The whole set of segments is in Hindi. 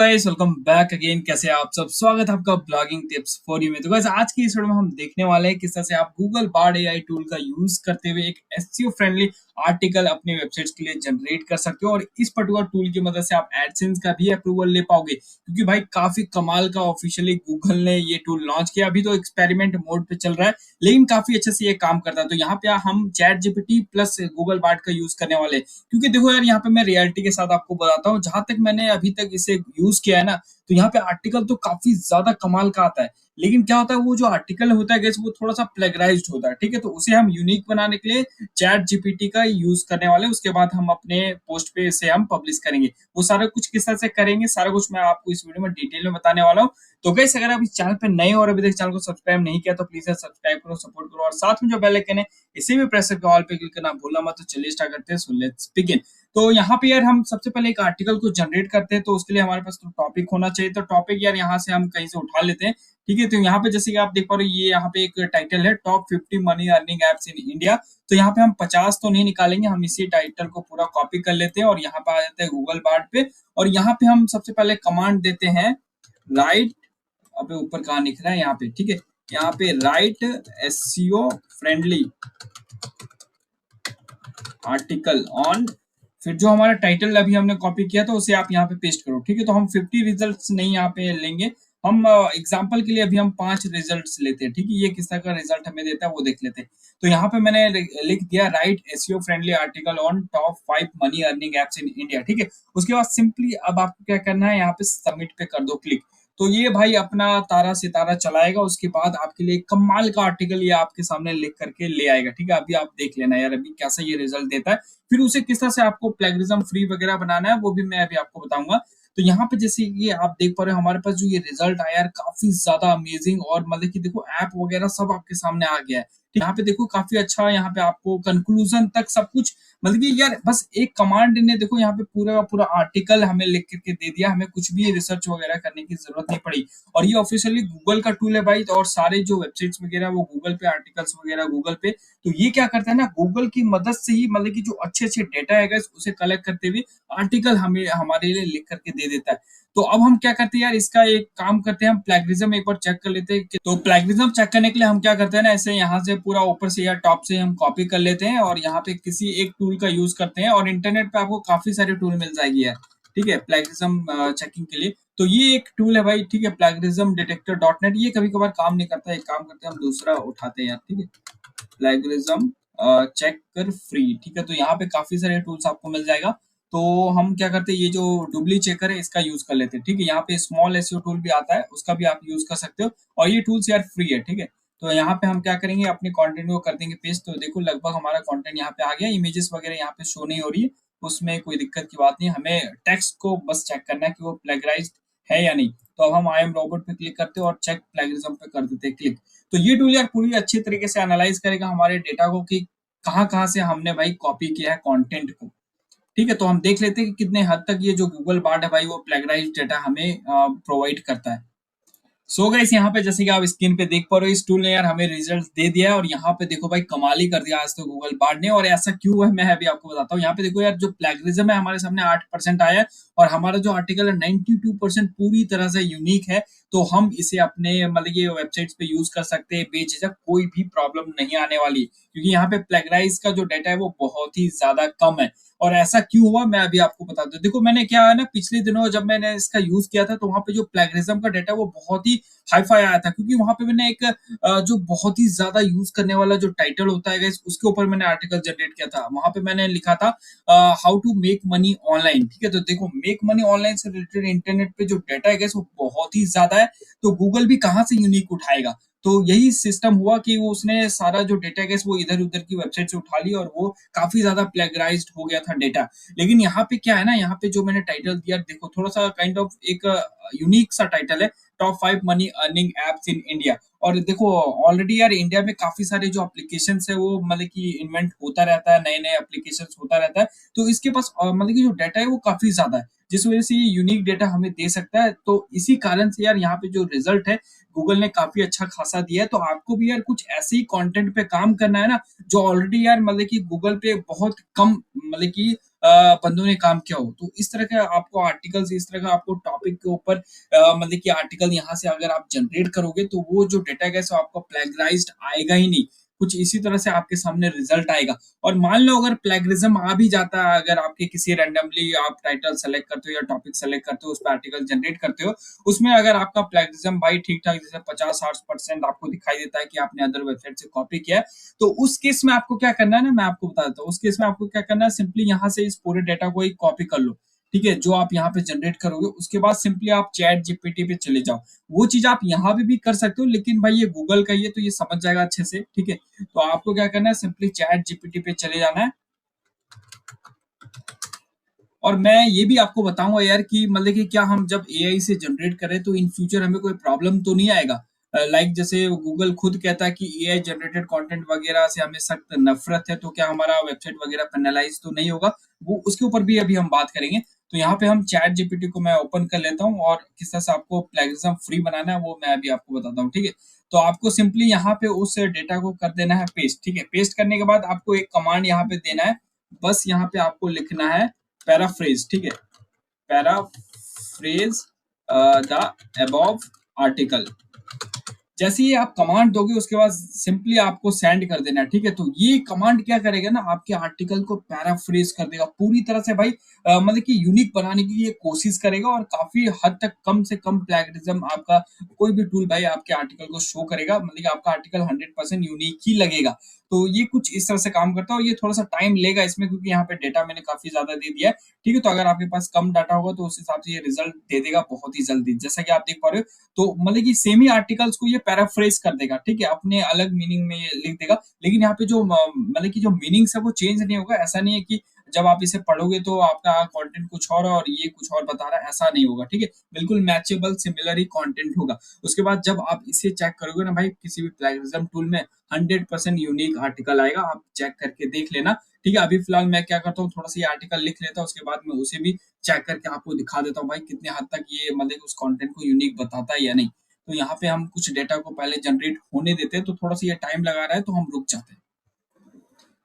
Guys welcome back again. कैसे हैं आप सब? स्वागत है आपका ब्लॉगिंग टिप्स फॉर यू में। तो गाइस आज की इस वीडियो में हम देखने वाले हैं किस तरह से आप गूगल बार्ड एआई टूल का यूज करते हुए एक एसईओ फ्रेंडली आर्टिकल अपने वेबसाइट्स के लिए जनरेट कर सकते हो और इस पर्टिकुलर टूल की मदद से आप एडसेंस का भी अप्रूवल ले पाओगे, क्योंकि भाई काफी कमाल का ऑफिशियली गूगल ने ये टूल लॉन्च किया। अभी तो एक्सपेरिमेंट मोड पे चल रहा है, लेकिन काफी अच्छे से ये काम करता है। तो यहाँ पे हम chat GPT plus Google Bard का यूज करने वाले हैं, क्योंकि देखो यार यहाँ पे मैं रियलिटी के साथ आपको बताता हूँ। जहां तक मैंने अभी तक इसे यूज किया है ना, तो यहाँ पे आर्टिकल तो काफी ज्यादा कमाल का आता है, लेकिन क्या होता है वो जो आर्टिकल होता है वो थोड़ा सा प्लेगराइज्ड होता है। ठीक है, तो उसे हम यूनिक बनाने के लिए चैट जीपीटी का यूज करने वाले हैं। उसके बाद हम अपने पोस्ट पे इसे हम पब्लिश करेंगे। वो सारा कुछ किस तरह से करेंगे, सारा कुछ मैं आपको इस वीडियो में डिटेल में बताने वाला हूँ। तो गाइस अगर आप इस चैनल पे नए हो और अभी तक चैनल को सब्सक्राइब नहीं किया तो प्लीज सब्सक्राइब करो, सपोर्ट करो और साथ में जो बेल आइकन है इसे भी प्रेस करके ऑल पे क्लिक करना भूलना मत। तो चलिए स्टार्ट करते हैं। So let's begin. तो यहाँ पे यार हम सबसे पहले एक आर्टिकल को जनरेट करते हैं, तो उसके लिए हमारे पास तो टॉपिक होना चाहिए। तो टॉपिक यार यहाँ से हम कहीं से उठा लेते हैं। ठीक है, तो यहाँ पे जैसे कि आप देख पा रहे हो ये यहाँ पे एक टाइटल है top 50 money earning apps in India. तो यहाँ पे हम 50 तो नहीं निकालेंगे, हम इसी टाइटल को पूरा कॉपी कर लेते हैं और यहाँ पे आ जाते हैं गूगल बार्ड पे। और यहाँ पे हम सबसे पहले कमांड देते हैं राइट। अबे ऊपर कहाँ लिख रहा है यहाँ पे? ठीक है, यहाँ पे right SEO friendly article on, फिर जो हमारा टाइटल अभी हमने कॉपी किया था उसे आप यहाँ पे पेस्ट करो। ठीक है, तो हम 50 रिजल्ट्स नहीं यहाँ पे लेंगे, हम एग्जांपल के लिए अभी हम 5 रिजल्ट्स लेते हैं। ठीक है, ये किस तरह का रिजल्ट हमें देता है वो देख लेते हैं। तो यहाँ पे मैंने लिख दिया right SEO friendly article on top 5 money earning apps in India. ठीक है, उसके बाद सिंपली अब आपको क्या करना है, यहाँ पे सबमिट पे कर दो क्लिक। तो ये भाई अपना तारा सितारा चलाएगा, उसके बाद आपके लिए कमाल का आर्टिकल ये आपके सामने लिख करके ले आएगा। ठीक है, अभी आप देख लेना यार अभी कैसा ये रिजल्ट देता है। फिर उसे किस तरह से आपको प्लेगरिज्म फ्री वगैरह बनाना है वो भी मैं अभी आपको बताऊंगा। तो यहाँ पे जैसे कि आप देख पा रहे हो हमारे पास जो ये रिजल्ट आया यार काफी ज्यादा अमेजिंग, और मतलब कि देखो ऐप वगैरह सब आपके सामने आ गया है। ठीक, यहाँ पे देखो काफी अच्छा, यहाँ पे आपको कंक्लूजन तक सब कुछ, मतलब कि यार बस एक कमांड ने देखो यहाँ पे पूरा का पूरा आर्टिकल हमें लिख करके दे दिया। हमें कुछ भी रिसर्च वगैरह करने की जरूरत नहीं पड़ी। और ये ऑफिशियली गूगल का टूल है भाई, और सारे जो वेबसाइट्स वगैरह वो गूगल पे, आर्टिकल्स वगैरह गूगल पे। तो ये क्या करता है ना, गूगल की मदद से ही मतलब कि जो अच्छे अच्छे डेटा है guys, उसे कलेक्ट करते हुए आर्टिकल हमें हमारे लिए लिख करके दे देता है। तो अब हम क्या करते हैं यार, इसका एक काम करते हैं, हम प्लेगरिज्म एक बार चेक कर लेते हैं तो प्लेगरिज्म चेक करने के लिए हम क्या करते हैं ना, ऐसे यहाँ से पूरा ऊपर से या टॉप से हम कॉपी कर लेते हैं और यहाँ पे किसी एक टूल का यूज करते हैं। और इंटरनेट पे आपको काफी सारे टूल मिल जाएगी यार। ठीक है, प्लेगरिज्म चेकिंग के लिए तो ये एक टूल है भाई। ठीक है, प्लेगरिज्म डिटेक्टर डॉट नेट। ये कभी कभार काम नहीं करता है, एक काम करते हैं हम दूसरा उठाते हैं यार। ठीक है, प्लेगरिज्म चेकर फ्री। ठीक है, तो यहाँ पे काफी सारे टूल्स आपको मिल जाएगा। तो हम क्या करते हैं, ये जो डुबली चेकर है इसका यूज कर लेते हैं। ठीक है, यहाँ पे स्मॉल एसईओ टूल भी आता है, उसका भी आप यूज कर सकते हो और ये टूल्स यार फ्री है। ठीक है, तो यहाँ पे हम क्या करेंगे, अपने कंटेंट को कर देंगे पेस्ट। तो देखो लगभग हमारा कंटेंट यहाँ पे आ गया, इमेजेस वगैरह यहाँ पे शो नहीं हो रही है, उसमें कोई दिक्कत की बात नहीं। हमें टेक्स्ट को बस चेक करना है कि वो प्लेगराइज्ड है या नहीं। तो अब हम आई एम रोबोट पे क्लिक करते हैं और चेक प्लेगरिज्म पे कर देते हैं क्लिक। तो ये टूल यार पूरी अच्छी तरीके से एनालाइज करेगा हमारे डेटा को कि कहाँ कहाँ से हमने भाई कॉपी किया है कंटेंट को। ठीक है, तो हम देख लेते हैं कि कितने हद तक ये जो गूगल बार्ड है भाई वो प्लेगराइज्ड डेटा हमें प्रोवाइड करता है। सो गाइस यहाँ पे जैसे कि आप स्क्रीन पे देख पा रहे हो, इस टूल ने यार हमें रिजल्ट दे दिया है। और यहाँ पे देखो भाई कमाल ही कर दिया आज तो गूगल बार्ड ने। और ऐसा क्यों है मैं अभी आपको बताता हूँ। यहाँ पे देखो यार जो प्लेगरिज्म है हमारे सामने 8% आया है, और हमारा जो आर्टिकल है 92% पूरी तरह से यूनिक है। तो हम इसे अपने मतलब ये वेबसाइट्स पे यूज कर सकते हैं बेझिझक, कोई भी प्रॉब्लम नहीं आने वाली, क्योंकि यहाँ पे प्लेगराइज का जो डेटा है वो बहुत ही ज्यादा कम है। और ऐसा क्यों हुआ मैं अभी आपको बता दूं। देखो मैंने क्या है ना, पिछले दिनों जब मैंने इसका यूज किया था तो वहां पे जो प्लेगरिज्म का डेटा वो बहुत ही हाईफाई आया था, क्योंकि वहां पे मैंने एक जो बहुत ही ज्यादा यूज करने वाला जो टाइटल होता है guys, उसके ऊपर मैंने आर्टिकल जनरेट किया था। वहां पे मैंने लिखा था how to make money online. ठीक है, तो देखो मेक मनी ऑनलाइन से रिलेटेड इंटरनेट पे जो डेटा है guys, वो बहुत ही ज्यादा है। तो गूगल भी कहाँ से यूनिक उठाएगा। तो यही सिस्टम हुआ कि वो उसने सारा जो डेटा है वो इधर उधर की वेबसाइट से उठा लिया और वो काफी ज्यादा प्लेगराइज्ड हो गया था डेटा। लेकिन यहाँ पे क्या है ना, यहाँ पे जो मैंने टाइटल दिया देखो थोड़ा सा काइंड ऑफ एक यूनिक सा टाइटल है, top 5 money earning apps in India. और देखो ऑलरेडी यार इंडिया में काफी सारे जो एप्लीकेशन है वो मतलब कि इन्वेंट होता रहता है, नए नए एप्लीकेशन होता रहता है। तो इसके पास मतलब कि जो डाटा है वो काफी ज्यादा है, जिस वजह से ये यूनिक डेटा हमें दे सकता है। तो इसी कारण से यार यहाँ पे जो रिजल्ट है गूगल ने काफी अच्छा खासा दिया है। तो आपको भी यार कुछ ऐसे ही कंटेंट पे काम करना है ना, जो ऑलरेडी यार मतलब कि गूगल पे बहुत कम मतलब कि बंदों ने काम किया हो। तो इस तरह का आपको आर्टिकल्स, इस तरह का आपको टॉपिक के ऊपर मतलब कि आर्टिकल यहाँ से अगर आप जनरेट करोगे तो वो जो डेटा है वो आपका प्लेगराइज्ड आएगा ही नहीं। कुछ इसी तरह से आपके सामने रिजल्ट आएगा। और मान लो अगर प्लेगरिज्म आ भी जाता है, अगर आपके किसी रैंडमली आप टाइटल सेलेक्ट करते हो या टॉपिक सेलेक्ट करते हो, उस पर आर्टिकल जनरेट करते हो, उसमें अगर आपका प्लेगरिज्म भाई ठीक ठाक जैसे 50-60% आपको दिखाई देता है कि आपने अदर वेबसाइट से कॉपी किया है, तो उस केस में आपको क्या करना है ना, मैं आपको बता देता हूँ। उस केस में आपको क्या करना है, सिंपली यहाँ से इस पूरे डेटा को एक कॉपी कर लो, ठीक है, जो आप यहाँ पे जनरेट करोगे। उसके बाद सिंपली आप चैट जीपीटी पे चले जाओ। वो चीज आप यहाँ पे भी कर सकते हो, लेकिन भाई ये गूगल का ही है तो ये समझ जाएगा अच्छे से, ठीक है। तो आपको क्या करना है, सिंपली चैट जीपीटी पे चले जाना है। और मैं ये भी आपको बताऊंगा यार कि मतलब कि क्या हम जब एआई से जनरेट करें तो इन फ्यूचर हमें कोई प्रॉब्लम तो नहीं आएगा। लाइक जैसे गूगल खुद कहता है कि एआई जनरेटेड कंटेंट वगैरह से हमें सख्त नफरत है, तो क्या हमारा वेबसाइट वगैरह पेनलाइज तो नहीं होगा, वो उसके ऊपर भी अभी हम बात करेंगे। तो यहाँ पे हम चैट जीपीटी को मैं ओपन कर लेता हूँ और किस तरह से आपको प्लेगरिज्म फ्री बनाना है वो मैं अभी आपको बताता हूँ, ठीक है। तो आपको सिंपली यहाँ पे उस डेटा को कर देना है पेस्ट, ठीक है। पेस्ट करने के बाद आपको एक कमांड यहाँ पे देना है। बस यहाँ पे आपको लिखना है पैराफ्रेज, ठीक है, पैराफ्रेज द अबव आर्टिकल। जैसे ही आप कमांड दोगे उसके बाद सिंपली आपको सेंड कर देना है, ठीक है। तो ये कमांड क्या करेगा ना, आपके आर्टिकल को पैराफ्रेज कर देगा पूरी तरह से भाई, मतलब कि यूनिक बनाने की ये कोशिश करेगा और काफी हद तक कम से कम प्लेगरिज्म आपका कोई भी टूल भाई आपके आर्टिकल को शो करेगा, मतलब कि आपका आर्टिकल 100% यूनिक ही लगेगा। तो ये कुछ इस तरह से काम करता है और ये थोड़ा सा टाइम लेगा इसमें, क्योंकि यहाँ पे डेटा मैंने काफी ज्यादा दे दिया है, ठीक है। तो अगर आपके पास कम डाटा होगा तो उस हिसाब से ये रिजल्ट दे देगा बहुत ही जल्दी, जैसा कि आप देख पा रहे हो। तो मतलब कि सेम ही आर्टिकल्स को ये पैराफ्रेज कर देगा, ठीक है, अपने अलग मीनिंग में ये लिख देगा। लेकिन यहाँ पे जो मतलब कि जो मीनिंग्स है वो चेंज नहीं होगा। ऐसा नहीं है कि जब आप इसे पढ़ोगे तो आपका कंटेंट कुछ और ये कुछ और बता रहा है, ऐसा नहीं होगा, ठीक है। बिल्कुल मैचेबल सिमिलर ही कंटेंट होगा। उसके बाद जब आप इसे चेक करोगे ना भाई, किसी भी प्लेगरिज्म टूल में 100% यूनिक आर्टिकल आएगा, आप चेक करके देख लेना, ठीक है। अभी फिलहाल मैं क्या करता हूँ, थोड़ा सा ये आर्टिकल लिख लेता हूँ, उसके बाद मैं उसे भी चेक करके आपको दिखा देता हूँ भाई कितने हद तक ये मतलब उस कंटेंट को यूनिक बताता है या नहीं। तो यहाँ पे हम कुछ डेटा को पहले जनरेट होने देते हैं, तो थोड़ा सा ये टाइम लगा रहा है तो हम रुक जाते हैं।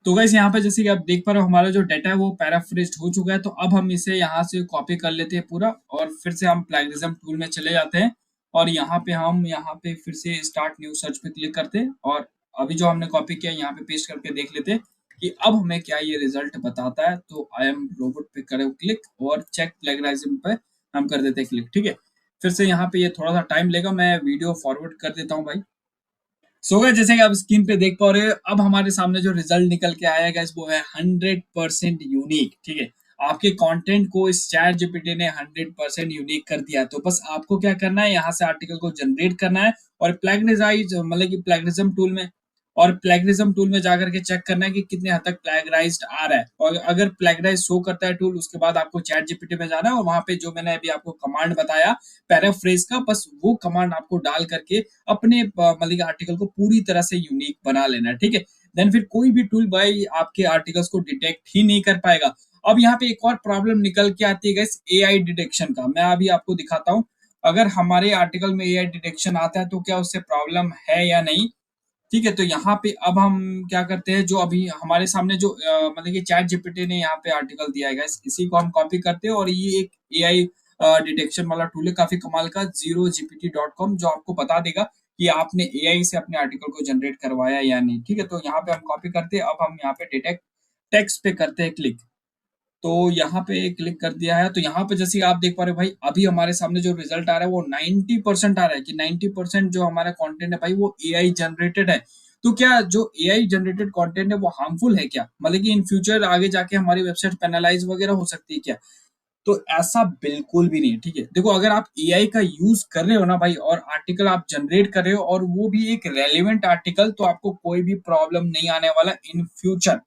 तो गाइस यहाँ पे जैसे कि आप देख पा रहे हो हमारा जो डेटा है वो पैराफ्रेज्ड हो चुका है। तो अब हम इसे यहाँ से कॉपी कर लेते हैं पूरा, और फिर से हम प्लेगरिज्म टूल में चले जाते हैं। और यहाँ पे फिर से स्टार्ट न्यू सर्च पे क्लिक करते हैं, और अभी जो हमने कॉपी किया यहाँ पे पेस्ट करके देख लेते हैं कि अब हमें क्या ये रिजल्ट बताता है। तो आई एम रोबोट पे करें क्लिक और चेक प्लेगरिज्म पे हम कर देते हैं क्लिक, ठीक है। फिर से यहाँ पे ये थोड़ा सा टाइम लेगा, मैं वीडियो फॉरवर्ड कर देता हूँ भाई। सो गए जैसे कि आप स्क्रीन पे देख पा रहे हो, अब हमारे सामने जो रिजल्ट निकल के आया है वो है 100% यूनिक, ठीक है। आपके कंटेंट को इस चैट जीपीटी ने 100% यूनिक कर दिया। तो बस आपको क्या करना है, यहाँ से आर्टिकल को जनरेट करना है और प्लेगराइज मतलब कि प्लेगरिज्म टूल में जाकर के चेक करना है कि कितने हद तक प्लेगराइज्ड आ रहा है। और अगर प्लेगराइज शो करता है टूल, उसके बाद आपको चैट जीपीटी में जाना है और वहां पे जो मैंने अभी आपको कमांड बताया पैराफ्रेज का, बस वो कमांड आपको डाल करके अपने मतलब आर्टिकल को पूरी तरह से यूनिक बना लेना है, ठीक है। देन फिर कोई भी टूल भाई आपके आर्टिकल्स को डिटेक्ट ही नहीं कर पाएगा। अब यहाँ पे एक और प्रॉब्लम निकल के आती है गाइस, एआई डिटेक्शन का। मैं अभी आपको दिखाता हूँ, अगर हमारे आर्टिकल में एआई डिटेक्शन आता है तो क्या उससे प्रॉब्लम है या नहीं, ठीक है। तो यहाँ पे अब हम क्या करते हैं, जो अभी हमारे सामने जो मतलब कि चैट जीपीटी ने यहाँ पे आर्टिकल दिया है guys, इसी को हम कॉपी करते हैं। और ये एक एआई डिटेक्शन वाला टूल है काफी कमाल का, 0gpt.com, जो आपको बता देगा कि आपने एआई से अपने आर्टिकल को जनरेट करवाया या नहीं, ठीक है। तो यहाँ पे हम कॉपी करते हैं। अब हम यहाँ पे डिटेक्ट टेक्स्ट पे करते हैं क्लिक। तो यहाँ पे क्लिक कर दिया है। तो यहाँ पे जैसे आप देख पा रहे हो भाई, अभी हमारे सामने जो रिजल्ट आ रहा है वो 90% आ रहा है कि 90% जो हमारा कंटेंट है भाई वो एआई जनरेटेड है। तो क्या जो एआई जनरेटेड कंटेंट है वो हार्मफुल है क्या, मतलब कि इन फ्यूचर आगे जाके हमारी वेबसाइट पेनलाइज वगैरह हो सकती है क्या? तो ऐसा बिल्कुल भी नहीं है, ठीक है। देखो अगर आप एआई का यूज कर रहे हो ना भाई, और आर्टिकल आप जनरेट कर रहे हो और वो भी एक रेलिवेंट आर्टिकल, तो आपको कोई भी प्रॉब्लम नहीं आने वाला इन फ्यूचर।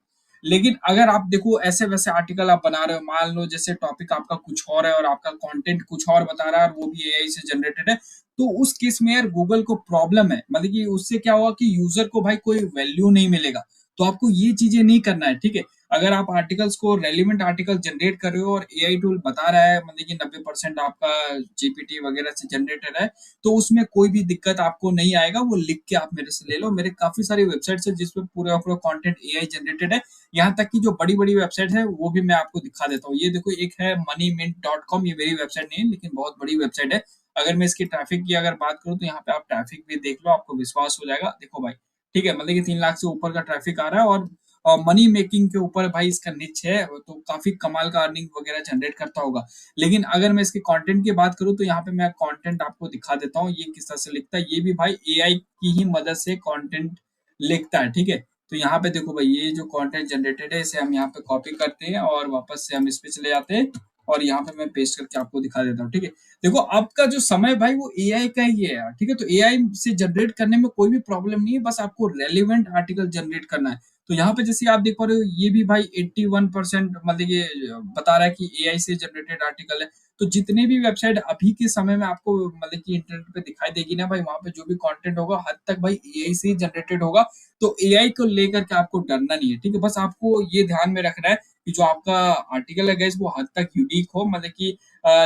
लेकिन अगर आप देखो ऐसे वैसे आर्टिकल आप बना रहे हो, मान लो जैसे टॉपिक आपका कुछ और है और आपका कंटेंट कुछ और बता रहा है और वो भी एआई से जनरेटेड है, तो उस केस में यार गूगल को प्रॉब्लम है, मतलब कि उससे क्या होगा कि यूजर को भाई कोई वैल्यू नहीं मिलेगा। तो आपको ये चीजें नहीं करना है, ठीक है। अगर आप आर्टिकल्स को रेलिवेंट आर्टिकल जनरेट कर रहे हो और एआई टूल बता रहा है मतलब कि 90% आपका जीपीटी वगैरह से जनरेटेड है, तो उसमें कोई भी दिक्कत आपको नहीं आएगा। वो लिख के आप मेरे से ले लो। मेरे काफी सारी वेबसाइट्स है जिसपे पूरा पूरा कंटेंट एआई जनरेटेड है। यहाँ तक कि जो बड़ी बड़ी वेबसाइट है वो भी मैं आपको दिखा देता हूँ। ये देखो, एक है moneymint.com, ये मेरी वेबसाइट नहीं है लेकिन बहुत बड़ी वेबसाइट है। अगर मैं इसकी ट्रैफिक की अगर बात करूँ तो यहाँ पे आप ट्रैफिक भी देख लो, आपको विश्वास हो जाएगा। देखो भाई, ठीक है, मतलब कि 3 लाख से ऊपर का ट्रैफिक आ रहा है और मनी मेकिंग के ऊपर भाई इसका निच है, तो काफी कमाल का अर्निंग वगैरह जनरेट करता होगा। लेकिन अगर मैं इसके कंटेंट की बात करूं तो यहाँ पे मैं कंटेंट आपको दिखा देता हूँ ये किस तरह से लिखता है। ये भी भाई एआई की ही मदद से कंटेंट लिखता है, ठीक है। तो यहाँ पे देखो भाई, ये जो कंटेंट जनरेटेड है इसे हम यहाँ पे कॉपी करते हैं और वापस से हम इस पे चले जाते हैं और यहाँ पे मैं पेस्ट करके आपको दिखा देता हूँ, ठीक है। देखो, आपका जो समय भाई वो एआई का ही है यार, ठीक है। तो एआई से जनरेट करने में कोई भी प्रॉब्लम नहीं है, बस आपको रेलिवेंट आर्टिकल जनरेट करना है। तो यहाँ पे जैसे आप देख पा रहे हो, ये भी भाई 81% मतलब ये बता रहा है कि एआई से जनरेटेड आर्टिकल है। तो जितने भी वेबसाइट अभी के समय में आपको मतलब कि इंटरनेट पे दिखाई देगी ना भाई, वहां पे जो भी कंटेंट होगा हद तक भाई एआई से ही जनरेटेड होगा। तो एआई को लेकर के आपको डरना नहीं है, ठीक है। बस आपको ये ध्यान में रखना है कि जो आपका आर्टिकल है गाइस वो हद तक यूनिक हो, मतलब कि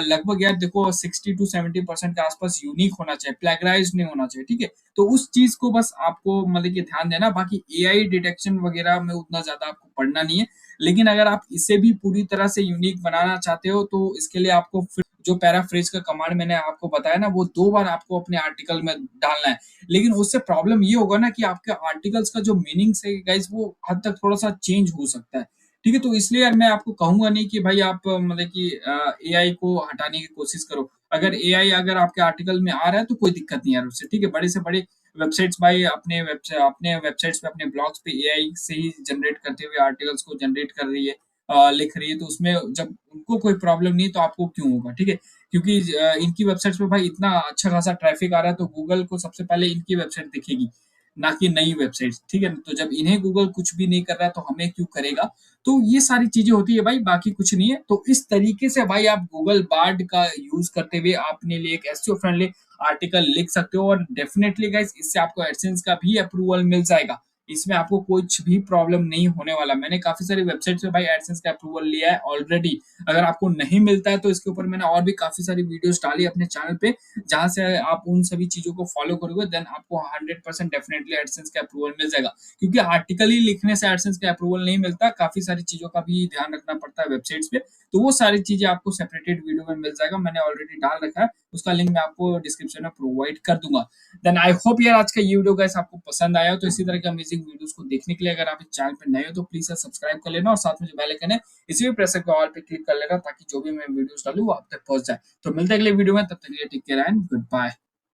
लगभग यार देखो 60 to 70% के आसपास यूनिक होना चाहिए, प्लेगराइज नहीं होना चाहिए, ठीक है। तो उस चीज को बस आपको मतलब कि ध्यान देना। बाकी एआई डिटेक्शन वगैरह में उतना ज्यादा आपको पढ़ना नहीं है। लेकिन अगर आप इसे भी पूरी तरह से यूनिक बनाना चाहते हो तो इसके लिए आपको फिर जो पैराफ्रेज का कमांड मैंने आपको बताया ना, वो 2 बार आपको अपने आर्टिकल में डालना है। लेकिन उससे प्रॉब्लम ये होगा ना कि आपके आर्टिकल्स का जो मीनिंग है गाइस वो हद तक थोड़ा सा चेंज हो सकता है, ठीक है। तो इसलिए यार मैं आपको कहूंगा नहीं कि भाई आप मतलब कि एआई को हटाने की कोशिश करो। अगर एआई अगर आपके आर्टिकल में आ रहा है तो कोई दिक्कत नहीं यार उससे, ठीक है। बड़े से बड़े वेबसाइट्स भाई अपने वेबसाइट्स पे अपने ब्लॉग्स पे एआई से ही जनरेट करते हुए आर्टिकल्स को जनरेट कर रही है, लिख रही है। तो उसमें जब उनको कोई प्रॉब्लम नहीं तो आपको क्यों होगा, ठीक है। क्योंकि इनकी वेबसाइट्स पे भाई इतना अच्छा खासा ट्रैफिक आ रहा है तो गूगल को सबसे पहले इनकी वेबसाइट दिखेगी, ना कि नई वेबसाइट, ठीक है। तो जब इन्हें गूगल कुछ भी नहीं कर रहा है तो हमें क्यों करेगा। तो ये सारी चीजें होती है भाई, बाकी कुछ नहीं है। तो इस तरीके से भाई आप गूगल बार्ड का यूज करते हुए अपने लिए एक एसईओ फ्रेंडली आर्टिकल लिख सकते हो और डेफिनेटली गाइस इससे आपको एडसेंस का भी अप्रूवल मिल जाएगा। इसमें आपको कुछ भी प्रॉब्लम नहीं होने वाला। मैंने काफी सारी वेबसाइट से भाई एडसेंस का अप्रूवल लिया है ऑलरेडी। अगर आपको नहीं मिलता है तो इसके ऊपर मैंने और भी काफी सारी वीडियोस डाली अपने चैनल पे, जहां से आप उन सभी चीजों को फॉलो करोगे देन आपको 100% डेफिनेटली एडसेंस का अप्रूवल मिल जाएगा। क्योंकि आर्टिकल ही लिखने से एडसेंस का अप्रूवल नहीं मिलता, काफी सारी चीजों का भी ध्यान रखना पड़ता है वेबसाइट्स पे। तो वो सारी चीजें आपको सेपरेटेड वीडियो में मिल जाएगा, मैंने ऑलरेडी डाल रखा है, उसका लिंक मैं आपको डिस्क्रिप्शन में प्रोवाइड कर दूंगा। देन आई होप यार आज का ये वीडियो गाइस आपको पसंद आया हो। तो इसी तरह के अमेजिंग वीडियोस को देखने के लिए अगर आप इस चैनल पे नए हो तो प्लीज सब्सक्राइब कर लेना और साथ में जो बेल आइकन है इसी भी प्रेस करके ऑल पे क्लिक कर लेना ताकि जो भी मैं वीडियोस डालूं वो आप तक पहुंच जाए। तो मिलते हैं अगले वीडियो में, तब तक के लिए take care and good bye.